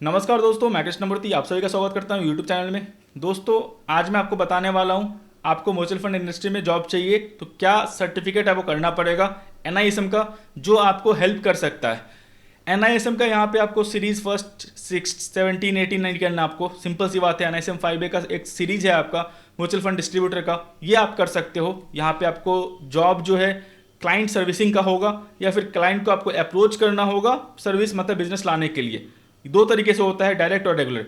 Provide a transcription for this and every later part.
नमस्कार दोस्तों, मैं कृष्णमूर्ति आप सभी का स्वागत करता हूं यूट्यूब चैनल में। दोस्तों, आज मैं आपको बताने वाला हूं, आपको म्यूचुअल फंड इंडस्ट्री में जॉब चाहिए तो क्या सर्टिफिकेट आपको करना पड़ेगा एनआईएसएम का, जो आपको हेल्प कर सकता है। एनआईएसएम का यहाँ पे आपको सीरीज फर्स्ट 6, 17, 18 नहीं करना, आपको सिंपल सी बात है। एनआईएसएम 5A का एक सीरीज है आपका म्यूचुअल फंड डिस्ट्रीब्यूटर का, ये आप कर सकते हो। यहाँ पे आपको जॉब जो है क्लाइंट सर्विसिंग का होगा या फिर क्लाइंट को आपको अप्रोच करना होगा सर्विस मतलब बिजनेस लाने के लिए। दो तरीके से होता है, डायरेक्ट और रेगुलर।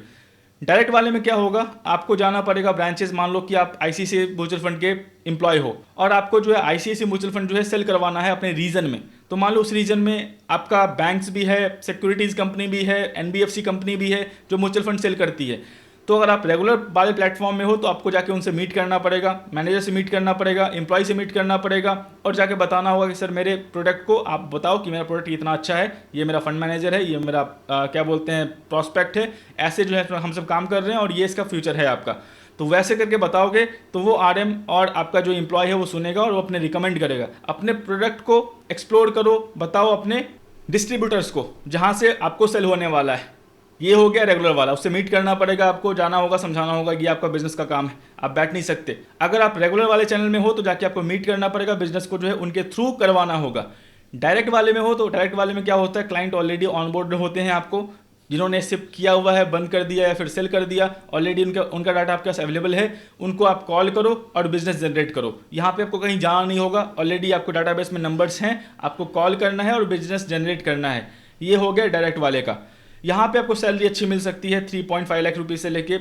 डायरेक्ट वाले में क्या होगा, आपको जाना पड़ेगा ब्रांचेस। मान लो कि आप आईसीआईसीआई म्यूचुअल फंड के एम्प्लॉय हो और आपको जो है आईसीआईसीआई म्यूचुअल फंड जो है सेल करवाना है अपने रीजन में। तो मान लो उस रीजन में आपका बैंक्स भी है, सिक्योरिटीज कंपनी भी है, एनबीएफसी कंपनी भी है जो म्यूचुअल फंड सेल करती है। तो अगर आप रेगुलर वाले प्लेटफॉर्म में हो तो आपको जाके उनसे मीट करना पड़ेगा, मैनेजर से मीट करना पड़ेगा, एम्प्लॉय से मीट करना पड़ेगा और जाके बताना होगा कि सर मेरे प्रोडक्ट को आप बताओ कि मेरा प्रोडक्ट इतना अच्छा है, ये मेरा फंड मैनेजर है, ये मेरा क्या बोलते हैं प्रॉस्पेक्ट है, ऐसे जो है हम सब काम कर रहे हैं और ये इसका फ्यूचर है आपका। तो वैसे करके बताओगे तो वो आरएम और आपका जो एम्प्लॉय है वो सुनेगा और वो अपने रिकमेंड करेगा। अपने प्रोडक्ट को एक्सप्लोर करो, बताओ अपने डिस्ट्रीब्यूटर्स को जहाँ से आपको सेल होने वाला है। ये हो गया रेगुलर वाला, उससे मीट करना पड़ेगा, आपको जाना होगा, समझाना होगा कि आपका बिजनेस का काम है, आप बैठ नहीं सकते। अगर आप रेगुलर वाले चैनल में हो तो जाके आपको मीट करना पड़ेगा, बिजनेस को जो है उनके थ्रू करवाना होगा। डायरेक्ट वाले में हो तो डायरेक्ट वाले में क्या होता है, क्लाइंट ऑलरेडी ऑन बोर्ड होते हैं आपको, जिन्होंने शिप किया हुआ है, बंद कर दिया या फिर सेल कर दिया, ऑलरेडी उनका डाटा आपके पास अवेलेबल है। उनको आप कॉल करो और बिजनेस जनरेट करो। यहाँ पे आपको कहीं जाना नहीं होगा, ऑलरेडी आपको डाटाबेस में नंबर्स हैं, आपको कॉल करना है और बिजनेस जनरेट करना है। ये हो गया डायरेक्ट वाले का। यहाँ पे आपको सैलरी अच्छी मिल सकती है, 3.5 लाख रुपये से लेके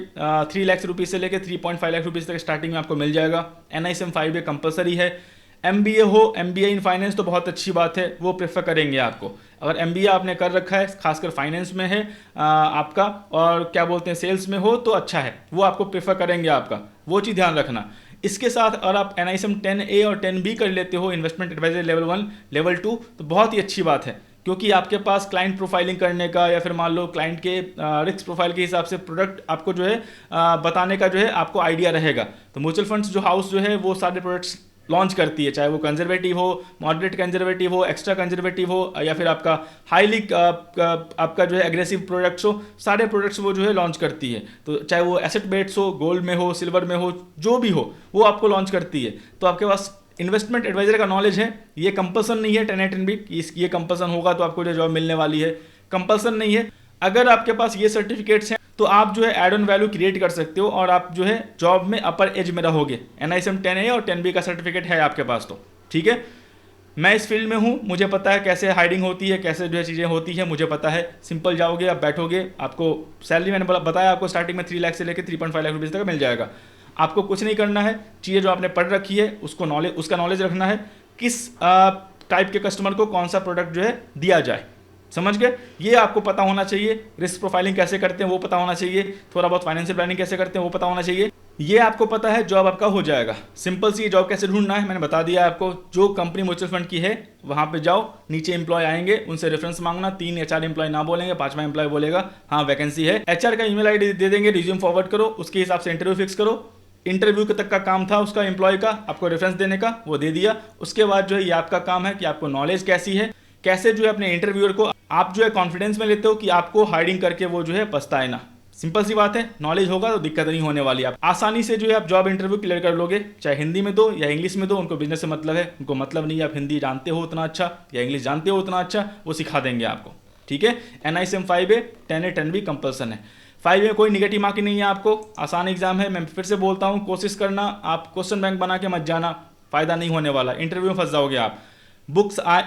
3 लाख रुपये से लेके 3.5 लाख रुपये तक स्टार्टिंग में आपको मिल जाएगा। एनआईएसएम 5A कंपलसरी है। एमबीए हो, एमबीए इन फाइनेंस तो बहुत अच्छी बात है, वो प्रेफर करेंगे आपको। अगर एमबीए आपने कर रखा है, खासकर फाइनेंस में है आपका, और क्या बोलते हैं सेल्स में हो तो अच्छा है, वो आपको प्रेफर करेंगे आपका, वो चीज़ ध्यान रखना। इसके साथ अगर आप एनआईएसएम 10A और 10B कर लेते हो, इन्वेस्टमेंट एडवाइजर लेवल 1, लेवल 2, तो बहुत ही अच्छी बात है, क्योंकि आपके पास क्लाइंट प्रोफाइलिंग करने का या फिर मान लो क्लाइंट के रिस्क प्रोफाइल के हिसाब से प्रोडक्ट आपको जो है बताने का जो है आपको आइडिया रहेगा। तो म्यूचुअल फंड्स जो हाउस जो है वो सारे प्रोडक्ट्स लॉन्च करती है, चाहे वो कंजर्वेटिव हो, मॉडरेट कंजर्वेटिव हो, एक्स्ट्रा कंजर्वेटिव हो या फिर आपका हाईली आपका जो है एग्रेसिव प्रोडक्ट्स हो, सारे प्रोडक्ट्स वो जो है लॉन्च करती है। तो चाहे वो एसेट बेस्ड हो, गोल्ड में हो, सिल्वर में हो, जो भी हो वो आपको लॉन्च करती है। तो आपके पास इन्वेस्टमेंट एडवाइजर का नॉलेज है, ये कंपल्सन नहीं है 10A 10B, ये कंपल्सन होगा तो आपको जो जॉब मिलने वाली है, कंपल्सन नहीं है। अगर आपके पास ये सर्टिफिकेट्स हैं तो आप जो है एड ऑन वैल्यू क्रिएट कर सकते हो और आप जो है जॉब में अपर एज में रहोगे। एनआईएसएम 10A और 10B का सर्टिफिकेट है आपके पास तो ठीक है। मैं इस फील्ड में हूँ, मुझे पता है कैसे हायरिंग होती है, कैसे जो है चीज़ें होती है, मुझे पता है। सिंपल जाओगे, आप बैठोगे, आपको सैलरी मैंने बताया आपको स्टार्टिंग में 3 लाख से लेकर 3.5 लाख रुपये तक मिल जाएगा। आपको कुछ नहीं करना है, चीज़ें जो आपने पढ़ रखी है उसका नॉलेज रखना है, किस टाइप के कस्टमर को कौन सा प्रोडक्ट जो है दिया जाए, समझ गए। ये आपको पता होना चाहिए। रिस्क प्रोफाइलिंग कैसे करते हैं वो पता होना चाहिए, थोड़ा बहुत फाइनेंशियल प्लानिंग कैसे करते हैं वो पता होना चाहिए। ये आपको पता है, जॉब आपका हो जाएगा। सिंपल सी जॉब कैसे ढूंढना है मैंने बता दिया आपको। जो कंपनी म्यूचुअल फंड की है वहाँ पे जाओ, नीचे एम्प्लॉय आएंगे, उनसे रेफरेंस मांगना। 3 या 4 एम्प्लॉय ना बोलेंगे, 5वां एम्प्लॉय बोलेगा हाँ वैकेंसी है। एचआर का ईमेल आईडी दे देंगे, रिज्यूम फॉरवर्ड करो, उसके हिसाब से इंटरव्यू फिक्स करो। इंटरव्यू तक का काम था उसका एम्प्लॉय का, आपको रेफरेंस देने का, वो दे दिया। उसके बाद जो है ये आपका काम है कि आपको नॉलेज कैसी है, कैसे जो है अपने इंटरव्यूअर को आप जो है कॉन्फिडेंस में लेते हो कि आपको हायरिंग करके वो जो है पछताए ना। सिंपल सी बात है, नॉलेज होगा तो दिक्कत नहीं होने वाली। आप आसानी से जो है आप जॉब इंटरव्यू क्लियर कर लोगे, चाहे हिंदी में दो या इंग्लिश में दो, उनको बिजनेस से मतलब है, उनको मतलब नहीं है आप हिंदी जानते हो उतना अच्छा या इंग्लिश जानते हो उतना अच्छा, वो सिखा देंगे आपको, ठीक है। NISM 5A 10A 10B compulsion है। 5A में कोई निगेटिव मार्किंग नहीं है आपको, आसान एग्जाम है। मैं फिर से बोलता हूँ, कोशिश करना, आप क्वेश्चन बैंक बना के मत जाना, फायदा नहीं होने वाला, इंटरव्यू में फंस जाओगे आप।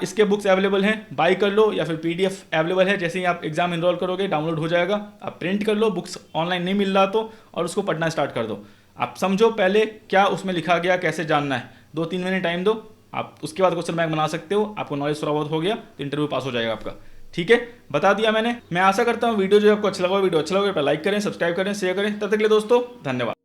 इसके बुक्स अवेलेबल हैं, बाई कर लो, या फिर पीडीएफ अवेलेबल है, जैसे ही आप एग्जाम इनरोल करोगे डाउनलोड हो जाएगा, आप प्रिंट कर लो। बुक्स ऑनलाइन नहीं मिल रहा तो, और उसको पढ़ना स्टार्ट कर दो। आप समझो पहले क्या उसमें लिखा गया, कैसे जानना है, 2-3 महीने टाइम दो, आप उसके बाद क्वेश्चन बैंक बना सकते हो। आपको नॉलेज थोड़ा बहुत हो गया तो इंटरव्यू पास हो जाएगा आपका, ठीक है। बता दिया मैंने। मैं आशा करता हूँ वीडियो जो आपको अच्छा लगा, वीडियो अच्छा लगा तो लाइक करें, सब्सक्राइब करें, शेयर करें। तब तक के लिए दोस्तों धन्यवाद।